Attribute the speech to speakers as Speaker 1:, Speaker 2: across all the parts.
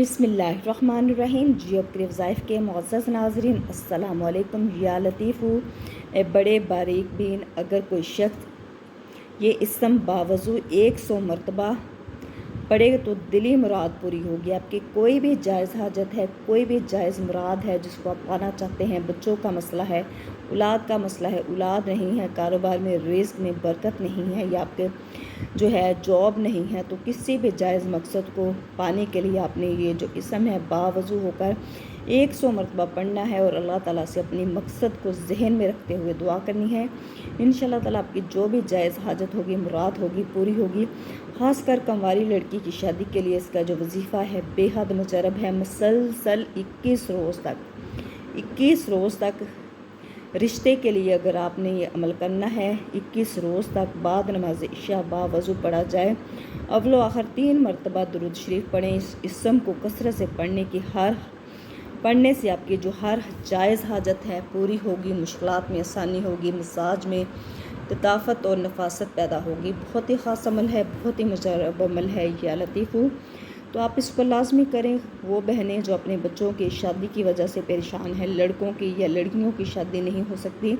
Speaker 1: बिस्मिल्लाहिर्रहमानिर्रहीम। जियो के वज़ाइफ के मुअज़्ज़ज़ नाज़रीन, अस्सलामु अलैकुम। या लतीफ़ू ए बड़े बारीक बीन, अगर कोई शख्स ये इस्म बावज़ू 100 मरतबा पढ़े तो दिली मुराद पूरी होगी। आपकी कोई भी जायज़ हाजत है, कोई भी जायज़ मुराद है जिसको आप पाना चाहते हैं, बच्चों का मसला है, औलाद का मसला है, औलाद नहीं है, कारोबार में रिज़्क में बरकत नहीं है, या आपके जो है जॉब नहीं है, तो किसी भी जायज़ मकसद को पाने के लिए आपने ये जो इस्म है बावज़ू होकर 100 मरतबा पढ़ना है और अल्लाह ताला से अपनी मकसद को जहन में रखते हुए दुआ करनी है। इंशाअल्लाह ताला आपकी जो भी जायज़ हाजत होगी, मुराद होगी, पूरी होगी। ख़ासकर कंवारी लड़की की शादी के लिए इसका जो वजीफ़ा है बेहद मुजरब है। मुसलसल 21 रोज़ तक रिश्ते के लिए अगर आपने ये अमल करना है, 21 रोज़ तक बाद नमाज इशा बावज़ू पढ़ा जाए, अव्वल आखिर 3 मरतबा दुरूद शरीफ पढ़ें। इस इस्म को कसरत से पढ़ने से आपकी जो हर जायज़ हाजत है पूरी होगी, मुश्किलात में आसानी होगी, मिजाज में लताफ़त और नफासत पैदा होगी। बहुत ही ख़ास अमल है, बहुत ही मुजरब अमल है या लतीफ़ू। तो आप इसको लाजमी करें। वो बहनें जो अपने बच्चों की शादी की वजह से परेशान हैं, लड़कों की या लड़कियों की शादी नहीं हो सकती,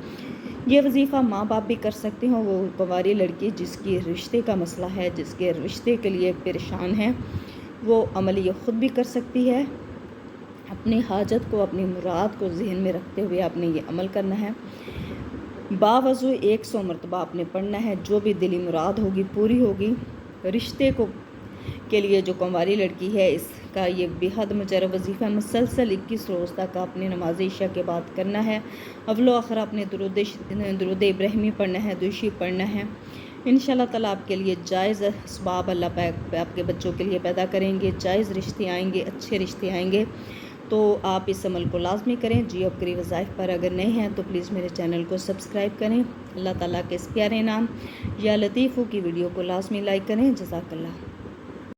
Speaker 1: ये वजीफ़ा माँ बाप भी कर सकते हैं। वो कुंवारी लड़की जिसकी रिश्ते का मसला है, जिसके रिश्ते के लिए परेशान है, वो अमल ये ख़ुद भी कर सकती है। अपनी हाजत को, अपनी मुराद को जहन में रखते हुए आपने ये अमल करना है। बावज़ू 100 मरतबा आपने पढ़ना है। जो भी दिली मुराद होगी पूरी होगी। रिश्ते को के लिए जो कुंवारी लड़की है, इसका ये बेहद मुजरब वजीफ़ा मुसलसल 21 रोज़ तक आपने नमाज इशा के बाद करना है। अव्वल आखिर आपने दुरूद इब्राहिमी पढ़ना है, दुरूशी पढ़ना है। इंशाअल्लाह ताला आपके लिए जायज़ असबाब अल्लाह पाक आपके बच्चों के लिए पैदा करेंगे, जायज़ रिश्ते आएंगे, अच्छे रिश्ते आएंगे। तो आप इस अमल को लाजमी करें। जियो के वज़ाइफ पर अगर नए हैं तो प्लीज़ मेरे चैनल को सब्सक्राइब करें। अल्लाह ताला के इस प्यारे नाम या लतीफ़ू की वीडियो को लाजमी लाइक करें। जज़ाकल्लाह।